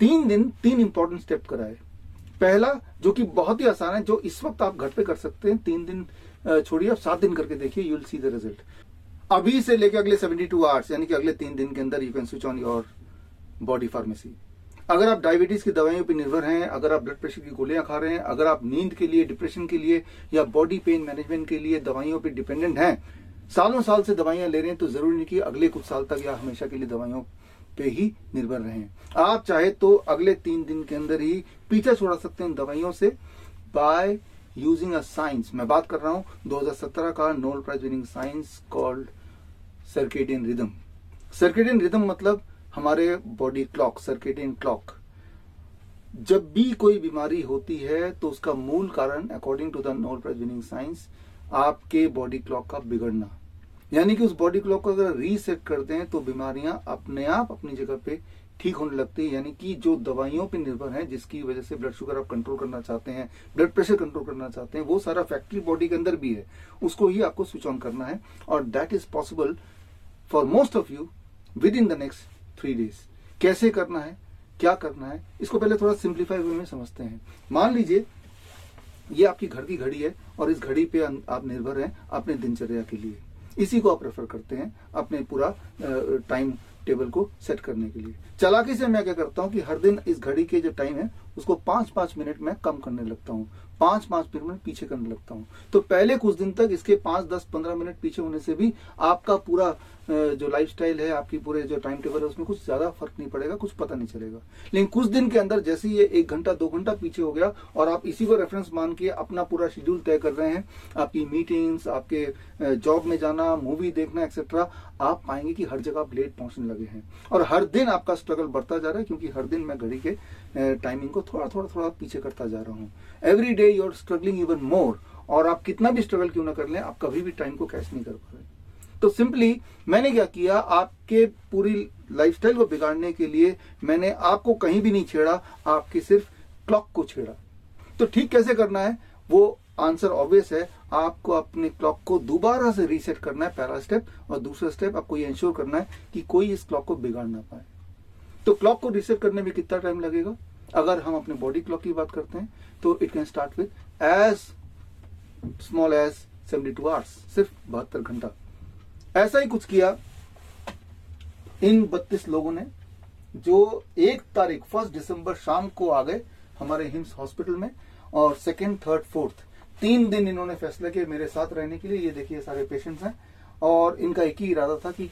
3 दिन 3 important step कराए। पहला जो कि बहुत ही आसान है, जो इस वक्त आप घर पे कर सकते हैं, 3 दिन छोड़िए, आप 7 दिन करके देखिए, you will see the result. अभी से लेकर अगले 72 आवर्स यानी कि अगले 3 दिन के अंदर you can switch on your body pharmacy. अगर आप डायबिटीज की दवाइयों पर निर्भर हैं, अगर आप ब्लड प्रेशर की गोलियां खा रहे हैं, अगर आप नींद के लिए, डिप्रेशन के लिए या बॉडी पेन मैनेजमेंट के लिए दवाइयों पर डिपेंडेंट हैं, सालों साल से दवाइयां ले रहे हैं, तो जरूरी नहीं कि अगले कुछ साल तक या हमेशा के लिए दवाइयों पे ही निर्भर रहें। आप चाहे तो अगले 3 दिन के अंदर ही पीछा छुड़ा सकते हैं दवाइयों से बाय यूजिंग अ साइंस। मैं बात कर रहा हूं 2017 का Nobel prize winning science called circadian rhythm. Circadian rhythm मतलब हमारे बॉडी क्लॉक, सर्केडियन क्लॉक। जब भी कोई बीमारी होती है तो उसका मूल कारण according to the Nobel prize winning science आपके बॉडी क्लॉक का बिगड़ना, यानी कि उस बॉडी क्लॉक को अगर रीसेट करते हैं तो बीमारियां अपने आप अपनी जगह पे ठीक होने लगती है। यानी कि जो दवाइयों पे निर्भर है, जिसकी वजह से ब्लड शुगर आप कंट्रोल करना चाहते हैं, ब्लड प्रेशर कंट्रोल करना चाहते हैं, वो सारा फैक्ट्री बॉडी के अंदर भी है, उसको ही आपको स्विच ऑन करना है। और that is possible for most of you with in the next 3 days. कैसे करना है, क्या करना है, इसको पहले थोड़ा सिंप्लीफाई वे में समझते हैं। मान लीजिए ये आपकी घर की घड़ी है और इस घड़ी पे आप निर्भर हैं अपने दिनचर्या के लिए, इसी को आप प्रेफर करते हैं अपने पूरा टाइम टेबल को सेट करने के लिए। चालाकी से मैं क्या करता हूं कि हर दिन इस घड़ी के जो टाइम है उसको 5-5 मिनट में कम करने लगता हूं, 5-5 मिनट पीछे करने लगता हूं। तो पहले कुछ दिन तक इसके 5, 10, 15 मिनट पीछे होने से भी आपका पूरा जो लाइफस्टाइल है, आपकी पूरे जो टाइम टेबल है, उसमें कुछ ज्यादा फर्क नहीं पड़ेगा, कुछ पता नहीं चलेगा। लेकिन कुछ दिन के अंदर जैसे ये 1 घंटा 2 घंटा पीछे हो गया और आप इसी को रेफरेंस मान के अपना पूरा शेड्यूल तय कर रहे हैं, आपकी मीटिंग्स, आपके जॉब में जाना, मूवी देखना एक्सेट्रा, आप पाएंगे कि हर जगह आप लेट पहुंचने लगे हैं और हर दिन आपका स्ट्रगल बढ़ता जा रहा है, क्योंकि हर दिन मैं घड़ी के टाइमिंग को थोड़ा पीछे करता जा रहा हूँ। Every day you are struggling even more, और आप कितना भी स्ट्रगल क्यों ना कर लें, आप कभी भी टाइम को कैच नहीं कर पा रहे। तो सिंपली मैंने क्या किया, आपके पूरी लाइफस्टाइल को बिगाड़ने के लिए मैंने आपको कहीं भी नहीं छेड़ा, आपकी सिर्फ क्लॉक को छेड़ा। तो ठीक कैसे करना है, वो आंसर ऑब्वियस है, आपको अपने क्लॉक को दोबारा से रीसेट करना है, पहला स्टेप। और दूसरा स्टेप आपको ये इंश्योर करना है कि कोई इस क्लॉक को बिगाड़ ना पाए। तो क्लॉक को रीसेट करने में कितना टाइम लगेगा? अगर हम अपने बॉडी क्लॉक की बात करते हैं तो it can start with as small as 72 hours, सिर्फ 72 घंटा। ऐसा ही कुछ किया इन 32 लोगों ने, जो 1 दिसंबर शाम को आ गए हमारे हिम्स हॉस्पिटल में, और 2nd, 3rd, 4th 3 दिन इन्होंने फैसला किया मेरे साथ रहने के लिए। ये देखिए सारे पेशेंट्स हैं, और इनका एक ही इरादा था कि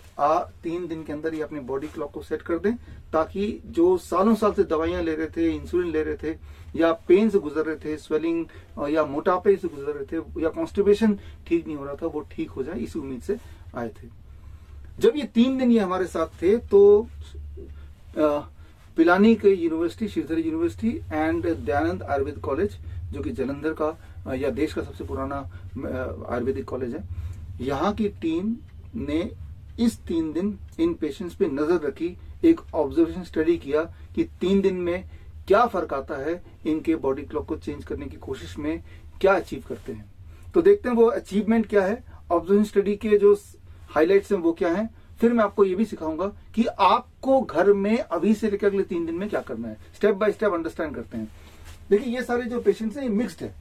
3 दिन के अंदर ये अपनी बॉडी क्लॉक को सेट कर दें, ताकि जो सालों साल से दवाइयां ले रहे थे, इंसुलिन ले रहे थे, या पेन से गुजर रहे थे, स्वेलिंग या मोटापे से गुजर रहे थे, या कॉन्स्टिपेशन ठीक नहीं हो रहा था, वो ठीक हो जाए, इसी उम्मीद से आए थे। जब ये 3 दिन ये हमारे साथ थे तो पिलानी के university, Shridhari university and Dayanand Ayurved college, जो कि जालंधर का या देश का सबसे पुराना आयुर्वेदिक कॉलेज है, यहाँ की टीम ने इस 3 दिन इन पेशेंट्स पे नजर रखी, एक ऑब्जर्वेशन स्टडी किया कि 3 दिन में क्या फर्क आता है, इनके बॉडी क्लॉक को चेंज करने की कोशिश में क्या अचीव करते हैं। तो देखते हैं वो अचीवमेंट क्या है, ऑब्जर्वेशन स्टडी के जो हाइलाइट्स हैं वो क्या हैं। फिर मैं आपको ये भी सिखाऊंगा कि आपको घर में अभी से लेकर अगले 3 दिन में क्या करना है। स्टेप बाय स्टेप अंडरस्टैंड करते हैं। देखिए ये सारे जो पेशेंट्स हैं ये मिक्स्ड है,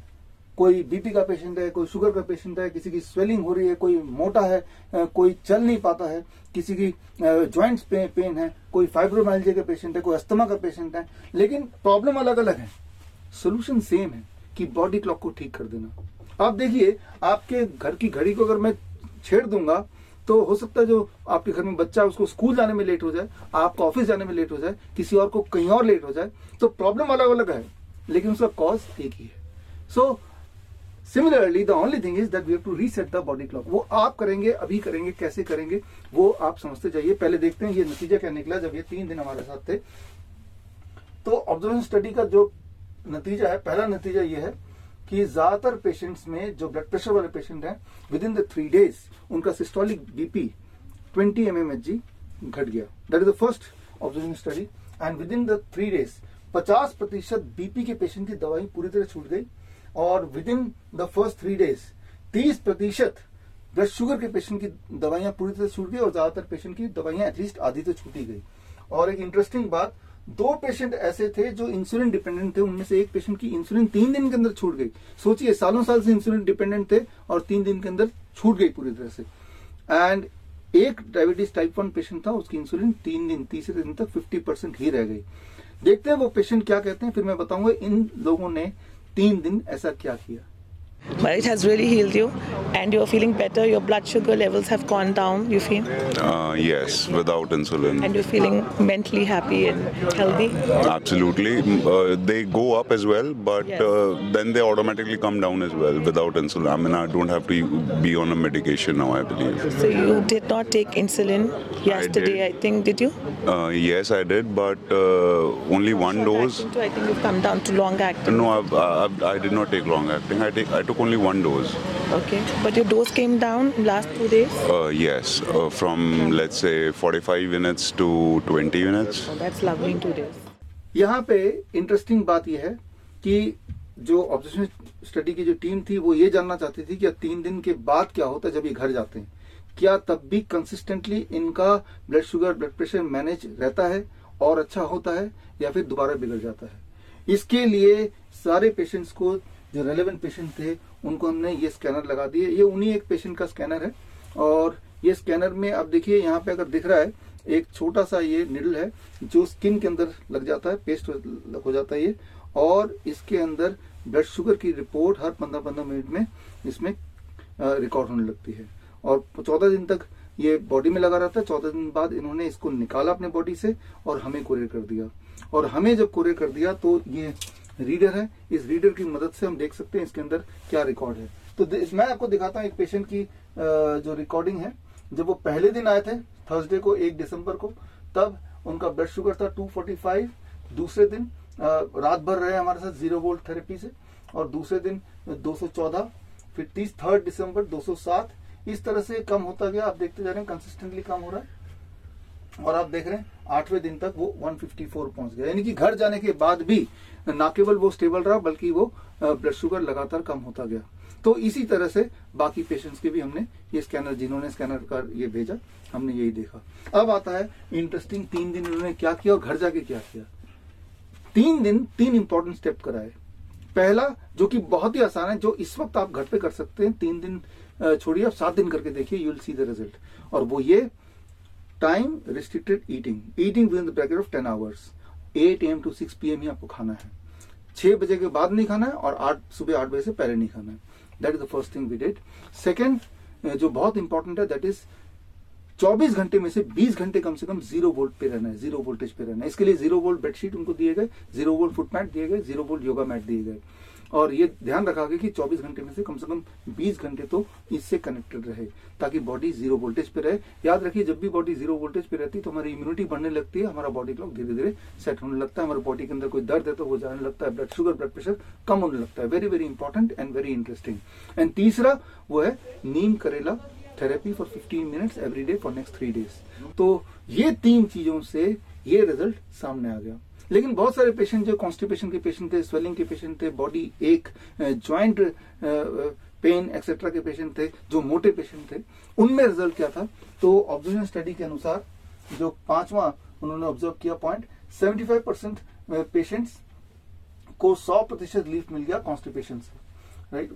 कोई बीपी का पेशेंट है, कोई शुगर का पेशेंट है, किसी की स्वेलिंग हो रही है, कोई मोटा है, कोई चल नहीं पाता है, किसी की जॉइंट्स पेन है, कोई फाइब्रोमाइल्जिया का पेशेंट है, कोई अस्थमा का पेशेंट है, लेकिन प्रॉब्लम अलग अलग है, सोल्यूशन सेम है कि बॉडी क्लॉक को ठीक कर देना। आप देखिए आपके घर की घड़ी को अगर मैं छेड़ दूंगा तो हो सकता है जो आपके घर में बच्चा है उसको स्कूल जाने में लेट हो जाए, आपको ऑफिस जाने में लेट हो जाए, किसी और को कहीं और लेट हो जाए। तो प्रॉब्लम अलग अलग है, लेकिन उसका कॉज एक ही है। So similarly the only thing is that we have to reset the body clock. वो आप करेंगे, अभी करेंगे, कैसे करेंगे वो आप समझते जाइए। पहले देखते हैं ये नतीजा क्या निकला जब ये 3 दिन हमारे साथ थे। तो ऑब्जर्वेशन स्टडी का जो नतीजा है, पहला नतीजा ये है कि ज्यादातर पेशेंट्स में जो ब्लड प्रेशर वाले पेशेंट हैं, विद इन द 3 days उनका सिस्टोलिक बीपी 20 mmHg घट गया। That is the first observation study. And with in the 3 days 50% BP के पेशेंट की दवाई पूरी तरह छूट गई, और with in the first 3 days 30% blood sugar के पेशेंट की दवाइयां पूरी तरह छूट गई, और ज्यादातर पेशेंट की दवाइयां एटलीस्ट आधी तो छूटी गई। और एक इंटरेस्टिंग बात, 2 पेशेंट ऐसे थे जो इंसुलिन डिपेंडेंट थे, उनमें से एक पेशेंट की इंसुलिन 3 दिन के अंदर छूट गई। सोचिए, सालों साल से इंसुलिन डिपेंडेंट थे और 3 दिन के अंदर छूट गई पूरी तरह से। एंड एक डायबिटीज टाइप 1 पेशेंट था, उसकी इंसुलिन 3 दिन, तीसरे दिन तक 50% ही रह गई। देखते हैं वो पेशेंट क्या कहते हैं, फिर मैं बताऊंगा इन लोगों ने 3 दिन ऐसा क्या किया। But it has really healed you and you're feeling better, your blood sugar levels have gone down, you feel? Yes, without insulin. And you're feeling mentally happy and healthy? Absolutely. They go up as well, but Yes. then they automatically come down as well without insulin. I mean, I don't have to be on a medication now, I believe. So you did not take insulin yesterday, I think, did you? Yes, I did, but only one dose. Short-acting too, I think you've come down to long-acting. No, I did not take long acting. I took only one dose. Okay, but your dose came down in last 2 days? Yes, from let's say 45 minutes to 20 minutes. Oh, that's lovely in 2 days. यहाँ पे interesting बात यह है कि जो observation study की जो team थी वो ये जानना चाहती थी कि 3 दिन के बाद क्या होता है जब ये घर जाते हैं, क्या तब भी कंसिस्टेंटली इनका blood sugar, blood pressure manage रहता है और अच्छा होता है या फिर दोबारा बिगड़ जाता है। इसके लिए सारे पेशेंट्स को, जो रेलेवेंट पेशेंट थे, उनको हमने ये स्कैनर लगा दिए। ये उन्हीं एक पेशेंट का स्कैनर है और ये स्कैनर में अब देखिए यहाँ पे अगर दिख रहा है एक छोटा सा ये निडल है जो स्किन के अंदर लग जाता है, पेस्ट हो जाता है ये, और इसके अंदर ब्लड शुगर की रिपोर्ट हर 15-15 मिनट में इसमें रिकॉर्ड होने लगती है और 14 दिन तक ये बॉडी में लगा रहता है। 14 दिन बाद इन्होंने इसको निकाला अपने बॉडी से और हमें कोरियर कर दिया, और हमें जब कोरियर कर दिया तो ये रीडर है, इस रीडर की मदद से हम देख सकते हैं इसके अंदर क्या रिकॉर्ड है। तो मैं आपको दिखाता हूँ एक पेशेंट की जो रिकॉर्डिंग है। जब वो पहले दिन आए थे थर्सडे को 1 दिसंबर को, तब उनका ब्लड शुगर था 245। दूसरे दिन रात भर रहे हमारे साथ 0 वोल्ट थेरेपी से, और दूसरे दिन 214, फिर 3 दिसंबर 207। इस तरह से कम होता गया, आप देखते जा रहे हैं कंसिस्टेंटली कम हो रहा है, और आप देख रहे हैं 8वें दिन तक वो 154 पहुंच गया। यानी कि घर जाने के बाद भी ना केवल वो स्टेबल रहा बल्कि वो ब्लड शुगर लगातार कम होता गया। तो इसी तरह से बाकी पेशेंट्स के भी हमने ये स्कैनर, जिन्होंने स्कैनर का ये भेजा, हमने यही देखा। अब आता है इंटरेस्टिंग, 3 दिन इन्होंने क्या किया और घर जाके क्या किया। 3 दिन 3 इंपॉर्टेंट स्टेप कराए। पहला, जो कि बहुत ही आसान है, जो इस वक्त आप घर पे कर सकते हैं, 3 दिन छोड़िए, आप 7 दिन करके देखिए, you will see the result. और वो ये, time restricted eating with in the bracket of 10 hours, 8 AM to 6 PM ही आपको खाना है। 6 बजे के बाद नहीं खाना है और सुबह 8 बजे से पहले नहीं खाना है। That is the first thing we did. Second, जो बहुत इंपॉर्टेंट है, दैट इज 24 घंटे में से 20 घंटे कम से कम 0 वोल्ट पे रहना है, 0 वोल्टेज पे रहना है। इसके लिए 0 वोल्ट बेडशीट उनको दिए गए, 0 वोल्ट फुट मैट दिए गए, 0 वोल्ट योगा मैट दिए गए, और ये ध्यान रखा गया कि 24 घंटे में से कम 20 घंटे तो इससे कनेक्टेड रहे, ताकि बॉडी 0 वोल्टेज पे रहे। याद रखिए, जब भी बॉडी 0 वोल्टेज पे रहती है तो हमारी इम्यूनिटी बढ़ने लगती है, हमारा बॉडी क्लॉक धीरे धीरे सेट होने लगता है, हमारे बॉडी के अंदर कोई दर्द है तो हो जाने लगता है, ब्लड शुगर, ब्लड प्रेशर कम होने लगता है। Very very important and very interesting. And तीसरा वो है नीम करेला therapy for 15 minutes every day for next 3 days. तो ये 3 चीजों से ये रिजल्ट सामने आ गया। लेकिन बहुत सारे पेशेंट जो कॉन्स्टिपेशन के पेशेंट थे, स्वेलिंग के पेशेंट थे, बॉडी एक, ज्वाइंट पेन एक्सेट्रा के पेशेंट थे, जो मोटे पेशेंट थे, उनमें रिजल्ट क्या था। तो ऑब्जर्वेशन स्टडी के अनुसार जो 5वां उन्होंने ऑब्जर्व किया पॉइंट, 75% पेशेंट्स को 100% रिलीफ मिल गया कॉन्स्टिपेशन से, राइट।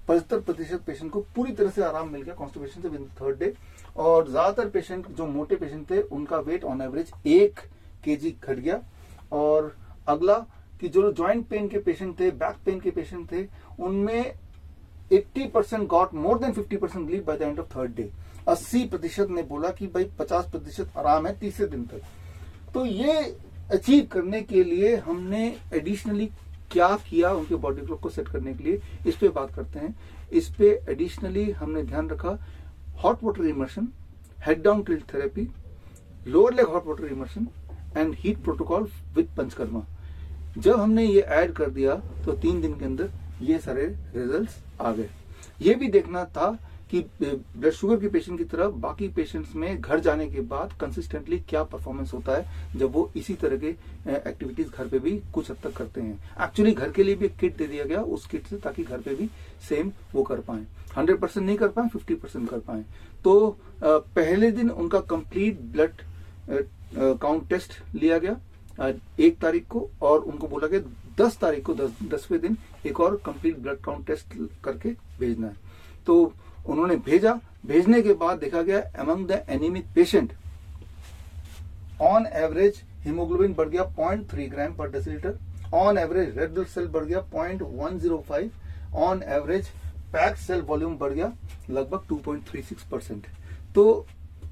75% पेशेंट को पूरी तरह से आराम मिल गया कॉन्स्टिपेशन से विद 3rd डे। और ज्यादातर पेशेंट जो मोटे पेशेंट थे, उनका वेट ऑन एवरेज 1 kg घट गया। और अगला कि जो ज्वाइंट पेन के पेशेंट थे, बैक पेन के पेशेंट थे, उनमें 80% got more than 50% relief by the end of 3rd day. 80% ने बोला कि भाई 50% आराम है तीसरे दिन तक। तो ये अचीव करने के लिए हमने एडिशनली क्या किया उनके बॉडी क्लॉक को सेट करने के लिए, इस पे बात करते हैं। इस पे एडिशनली हमने ध्यान रखा hot water immersion, head down tilt therapy, lower leg hot water immersion and heat protocol with panchakarma. जब हमने ये ऐड कर दिया तो 3 दिन के अंदर ये सारे रिजल्ट्स आ गए। ये भी देखना था कि ब्लड शुगर के पेशेंट की तरह बाकी पेशेंट्स में घर जाने के बाद कंसिस्टेंटली क्या परफॉर्मेंस होता है जब वो इसी तरह के एक्टिविटीज घर पे भी कुछ हद तक करते हैं। एक्चुअली घर के लिए भी एक किट दे दिया गया उस किट से, ताकि घर पे भी सेम वो कर पाए। 100% नहीं कर पाए, 50% कर पाए। तो पहले दिन उनका कंप्लीट ब्लड काउंट टेस्ट लिया गया 1 तारीख को, और उनको बोला गया 10 तारीख को 10वें दिन एक और कंप्लीट ब्लड काउंट टेस्ट करके भेजना है। तो उन्होंने भेजा। भेजने के बाद देखा गया among the anaemic patient on average haemoglobin बढ़ गया 0.3 ग्राम पर decilitre, on average red blood cell बढ़ गया 0.105, on average packed cell volume बढ़ गया लगभग 2.36%। तो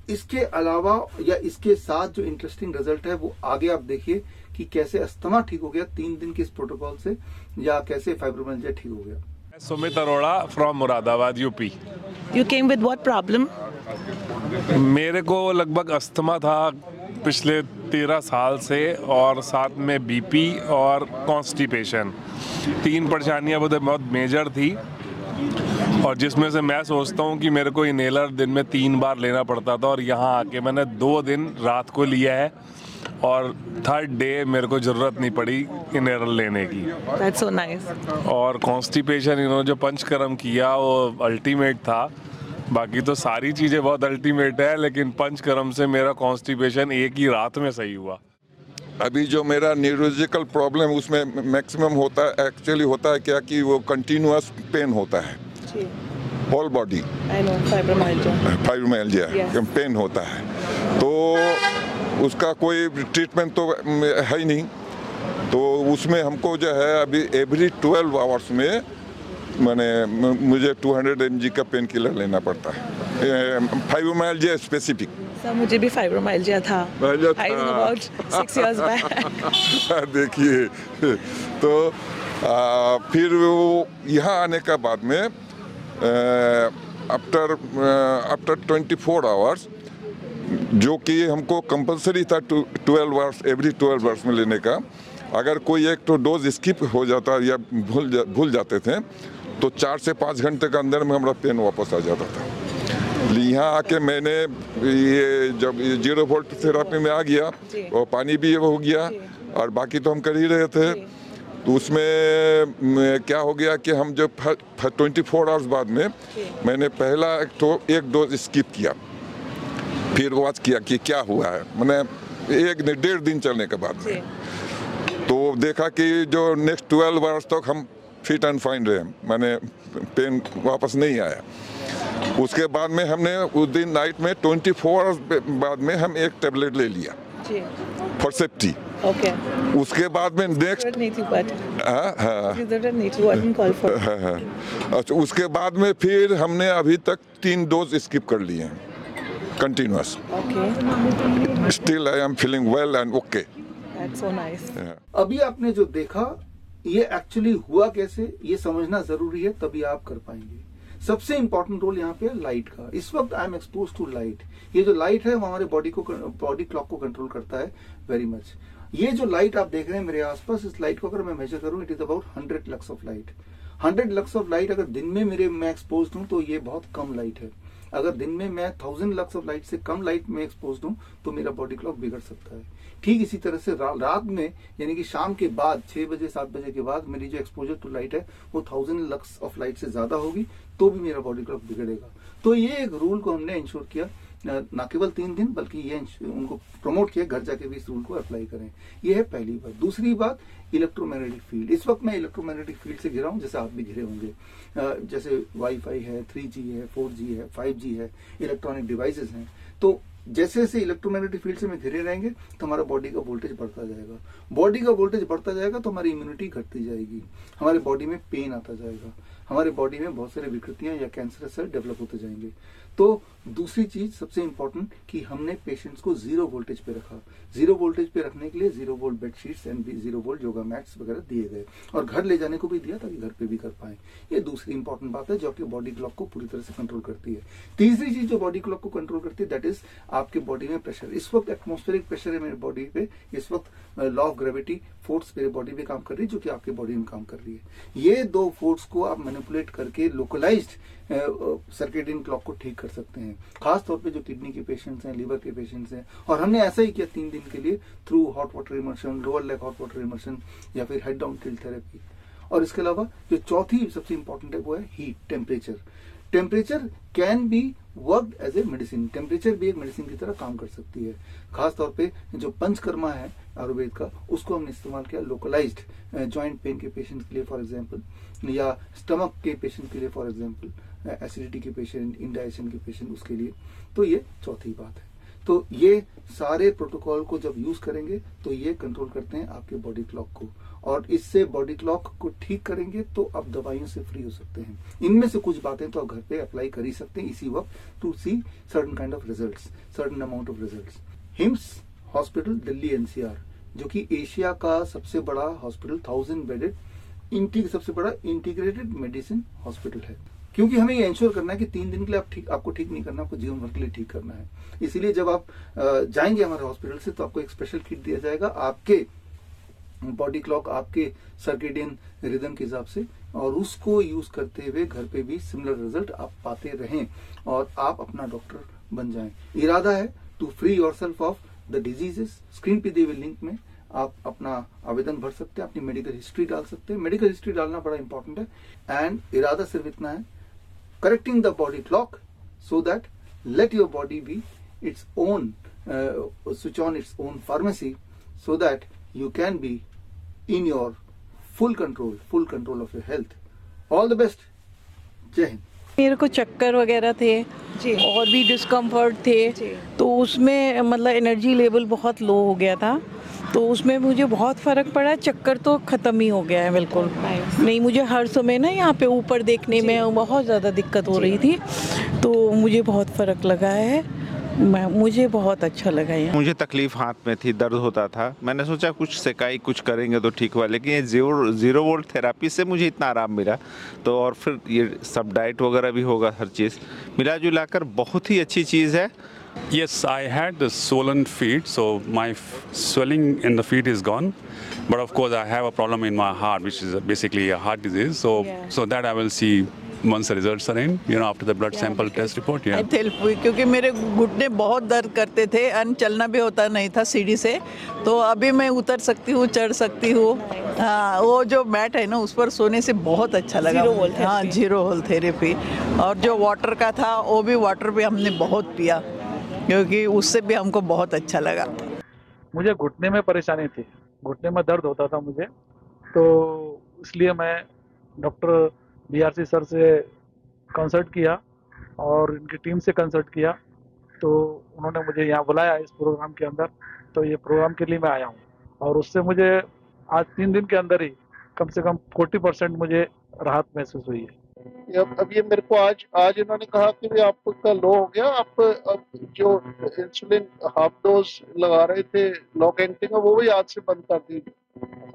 इसके अलावा या इसके साथ जो इंटरेस्टिंग रिजल्ट है वो आगे आप देखिए कि कैसे अस्थमा ठीक हो गया 3 दिन के इस प्रोटोकॉल से, या कैसे फाइब्रोमाइल्जिया ठीक हो गया। Sumit Arora from Moradabad UP. You came with what problem? मेरे को लगभग अस्थमा था पिछले 13 साल से, और साथ में बीपी और कॉन्स्टिपेशन, 3 परेशानियां बहुत मेजर थी, और जिसमें से मैं सोचता हूँ कि मेरे को इनहेलर दिन में 3 बार लेना पड़ता था, और यहाँ आके मैंने 2 दिन रात को लिया है, और 3rd डे मेरे को ज़रूरत नहीं पड़ी इनहेलर लेने की। That's so nice. और कॉन्स्टिपेशन इन्होंने जो पंचकर्म किया वो अल्टीमेट था। बाकी तो सारी चीज़ें बहुत अल्टीमेट है, लेकिन पंचकर्म से मेरा कॉन्स्टिपेशन एक ही रात में सही हुआ। अभी जो मेरा न्यूरोलॉजिकल प्रॉब्लम उसमें मैक्सिमम होता है, एक्चुअली होता है क्या कि वो कंटिन्यूअस पेन होता है, whole body I know, fibromyalgia. Fibromyalgia Yes. Pain होता है। तो उसका कोई ट्रीटमेंट तो है ही नहीं, तो उसमें हमको जो है अभी एवरी 12 आवर्स में मुझे 200 mg का पेन किलर लेना पड़ता है, फाइब्रोमाइल्जिया स्पेसिफिक। सर मुझे भी फाइब्रोमाइल्जिया था। I know about 6 years back. देखिए, तो फिर वो यहाँ आने का बाद में आफ्टर 24 आवर्स, जो कि हमको कंपलसरी था 12 आवर्स एवरी 12 आवर्स में लेने का, अगर कोई एक तो डोज स्किप हो जाता या भूल जाते थे तो 4 से 5 घंटे के अंदर में हमारा पेन वापस आ जाता था। यहाँ आके मैंने ये जब 0 वोल्ट थेरापी में आ गया और पानी भी हो गया और बाकी तो हम कर ही रहे थे, तो उसमें क्या हो गया कि हम जब 24 आवर्स बाद में मैंने पहला एक डोज स्किप किया, फिर वॉच किया कि क्या हुआ है, मैंने 1-1.5 दिन चलने के बाद में तो देखा कि जो नेक्स्ट 12 आवर्स तक हम फिट एंड फाइन रहे, मैंने पेन वापस नहीं आया। उसके बाद में हमने उस दिन नाइट में 24 आवर्स बाद में हम एक टेबलेट ले लिया फॉर सेफ्टी। Okay. उसके बाद में नेक्स्ट नहीं थी बट नहीं थी what you call for. अच्छा, उसके बाद में फिर हमने अभी तक 3 डोज स्किप कर लिए हैं continuous. Okay. Still I am feeling well and okay. That's so nice. अभी आपने जो देखा ये एक्चुअली हुआ कैसे, ये समझना जरूरी है, तभी आप कर पाएंगे। सबसे इंपॉर्टेंट रोल यहाँ पे है लाइट का। इस वक्त I am expose to light. ये जो लाइट है वो हमारे बॉडी क्लॉक को कंट्रोल करता है वेरी मच। ये जो लाइट आप देख रहे हैं मेरे आसपास, इस लाइट को अगर मैं मेजर करूं, it is about 100 lux of light. 100 lux of light अगर दिन में मैं एक्सपोज हूं तो ये बहुत कम लाइट है। अगर दिन में मैं 1000 लक्स ऑफ लाइट से कम लाइट में एक्सपोज हूं तो मेरा बॉडी क्लॉक बिगड़ सकता है। ठीक इसी तरह से रात में यानी कि शाम के बाद 6 बजे 7 बजे के बाद मेरी जो एक्सपोजर टू लाइट है वो 1000 लक्स ऑफ लाइट से ज्यादा होगी तो भी मेरा बॉडी क्लॉक बिगड़ेगा। तो ये एक रूल को हमने इंश्योर किया, न केवल 3 दिन बल्कि ये उनको प्रमोट किया घर जाके भी इस रूल को अप्लाई करें। ये है पहली बात। दूसरी बात, इलेक्ट्रोमैग्नेटिक फील्ड। इस वक्त मैं इलेक्ट्रोमैग्नेटिक फील्ड से घिरा हूं, जैसे आप भी घिरे होंगे। जैसे वाईफाई है, 3G है, 4G है, 5G है, इलेक्ट्रॉनिक डिवाइसेस हैं। तो जैसे जैसे इलेक्ट्रोमैग्नेटिक फील्ड से में घिरे रहेंगे तो हमारा बॉडी का वोल्टेज बढ़ता जाएगा। बॉडी का वोल्टेज बढ़ता जाएगा तो हमारी इम्यूनिटी घटती जाएगी, हमारे बॉडी में पेन आता जाएगा, हमारे बॉडी में बहुत सारी विकृतियां या कैंसर सेल डेवलप होते जाएंगे। तो दूसरी चीज सबसे इंपॉर्टेंट कि हमने पेशेंट्स को 0 वोल्टेज पे रखा। 0 वोल्टेज पे रखने के लिए 0 volt bedsheets and 0 volt yoga mats वगैरह दिए गए और घर ले जाने को भी दिया ताकि घर पे भी कर पाए। ये दूसरी इंपॉर्टेंट बात है जो आपके बॉडी क्लॉक को पूरी तरह से कंट्रोल करती है। तीसरी चीज जो बॉडी क्लॉक को कंट्रोल करती है दैट इज आपके बॉडी में प्रेशर। इस वक्त एटमॉस्फेरिक प्रेशर है मेरे बॉडी पे, इस वक्त लॉ ऑफ ग्रेविटी फोर्स मेरे बॉडी पे काम कर रही है जो कि आपके बॉडी में काम कर रही है। ये 2 फोर्स को आप मैनिपुलेट करके लोकलाइज्ड सर्केडियन क्लॉक को ठीक कर सकते हैं, खास तौर पे जो किडनी के पेशेंट्स हैं, लीवर के पेशेंट्स हैं। और हमने ऐसा ही किया 3 दिन के लिए through hot water immersion, lower leg hot water immersion या फिर हेड डाउन टिल्ट थेरेपी। और इसके अलावा जो चौथी सबसे इंपॉर्टेंट है वो है heat, temperature. Temperature can be worked as a medicine, temperature भी एक मेडिसिन की तरह काम कर सकती है। खास तौर पे जो पंचकर्मा है आयुर्वेद का, उसको हमने इस्तेमाल किया लोकलाइज्ड जॉइंट पेन के पेशेंट के लिए फॉर एग्जांपल, या स्टमक के पेशेंट के लिए फॉर एग्जांपल, एसिडिटी के पेशेंट, इंडाइजेशन के पेशेंट, उसके लिए। तो ये चौथी बात है। तो ये सारे प्रोटोकॉल को जब यूज करेंगे तो ये कंट्रोल करते हैं आपके बॉडी क्लॉक को, और इससे बॉडी क्लॉक को ठीक करेंगे तो आप दवाइयों से फ्री हो सकते हैं। इनमें से कुछ बातें तो आप घर पे अप्लाई कर ही सकते हैं इसी वक्त to see certain kind of results, certain amount of results. HIIMS hospital Delhi NCR, जो कि एशिया का सबसे बड़ा हॉस्पिटल, 1000 बेडेड सबसे बड़ा इंटीग्रेटेड मेडिसिन हॉस्पिटल है। क्योंकि हमें ये इंश्योर करना है कि 3 दिन के लिए आपको ठीक नहीं करना, आपको जीवन भर के लिए ठीक करना है। इसीलिए जब आप जाएंगे हमारे हॉस्पिटल से तो आपको एक स्पेशल किट दिया जाएगा आपके बॉडी क्लॉक, आपके सर्केडियन रिदम के हिसाब से, और उसको यूज करते हुए घर पे भी सिमिलर रिजल्ट आप पाते रहें और आप अपना डॉक्टर बन जाएं। इरादा है to free yourself of the diseases. Screen पे दिए हुए लिंक में आप अपना आवेदन भर सकते हैं, अपनी मेडिकल हिस्ट्री डाल सकते हैं। मेडिकल हिस्ट्री डालना बड़ा इंपॉर्टेंट है। एंड इरादा सिर्फ इतना है, correcting the body clock so that let your body be its own switch on its own pharmacy so that you can be in your full control of your health. All the best. जय हिंद। मेरे को चक्कर वगैरह थे जी। और भी discomfort थे, जी। तो उसमें मतलब एनर्जी लेवल बहुत लो हो गया था, तो उसमें मुझे बहुत फ़र्क पड़ा। चक्कर तो ख़त्म ही हो गया है बिल्कुल। Nice. नहीं, मुझे हर समय ना यहाँ पे ऊपर देखने में बहुत ज़्यादा दिक्कत हो रही थी, तो मुझे बहुत फ़र्क लगा है। मुझे बहुत अच्छा लगा ये। मुझे तकलीफ हाथ में थी, दर्द होता था। मैंने सोचा कुछ सेकाई कुछ करेंगे तो ठीक हुआ, लेकिन ये जीरो वोल्ट थेरापी से मुझे इतना आराम मिला। तो और फिर ये सब डाइट वगैरह भी होगा, हर चीज़ मिला जुला कर बहुत ही अच्छी चीज़ है। Yes, I had the swollen feet, so my swelling in the feet is gone. But of course, I have a problem in my heart, which is basically a heart disease. So, Yeah. so that I will see once the results are in. After the blood sample test report. Yeah. Help हुई, क्योंकि मेरे घुटने बहुत दर्द करते थे, चलना भी होता नहीं था सीढ़ी से। तो अभी मैं उतर सकती हूँ, चढ़ सकती हूँ। हाँ, वो जो मैट है ना, उस पर सोने से बहुत अच्छा लगा। Zero volt हाँ, therapy. Zero whole therapy. और जो वाटर का था, वो भी वाटर भी हमने बहुत पिया, क्योंकि उससे भी हमको बहुत अच्छा लगा। मुझे घुटने में परेशानी थी, घुटने में दर्द होता था मुझे, तो इसलिए मैं डॉक्टर बीआरसी सर से कंसल्ट किया और इनकी टीम से कंसल्ट किया, तो उन्होंने मुझे यहाँ बुलाया इस प्रोग्राम के अंदर। तो ये प्रोग्राम के लिए मैं आया हूँ, और उससे मुझे आज 3 दिन के अंदर ही कम से कम 40% मुझे राहत महसूस हुई है। अब ये मेरे को आज इन्होंने कहा कि भी आपका लो हो गया, आप अब जो इंसुलिन हाफ डोज लगा रहे थे लॉन्ग एक्टिंग, वो भी आज से बंद कर दी।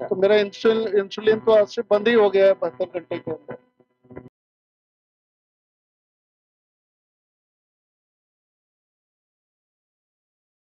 तो मेरा इंसुलिन तो आज से बंद ही हो गया है 72 घंटे के अंदर।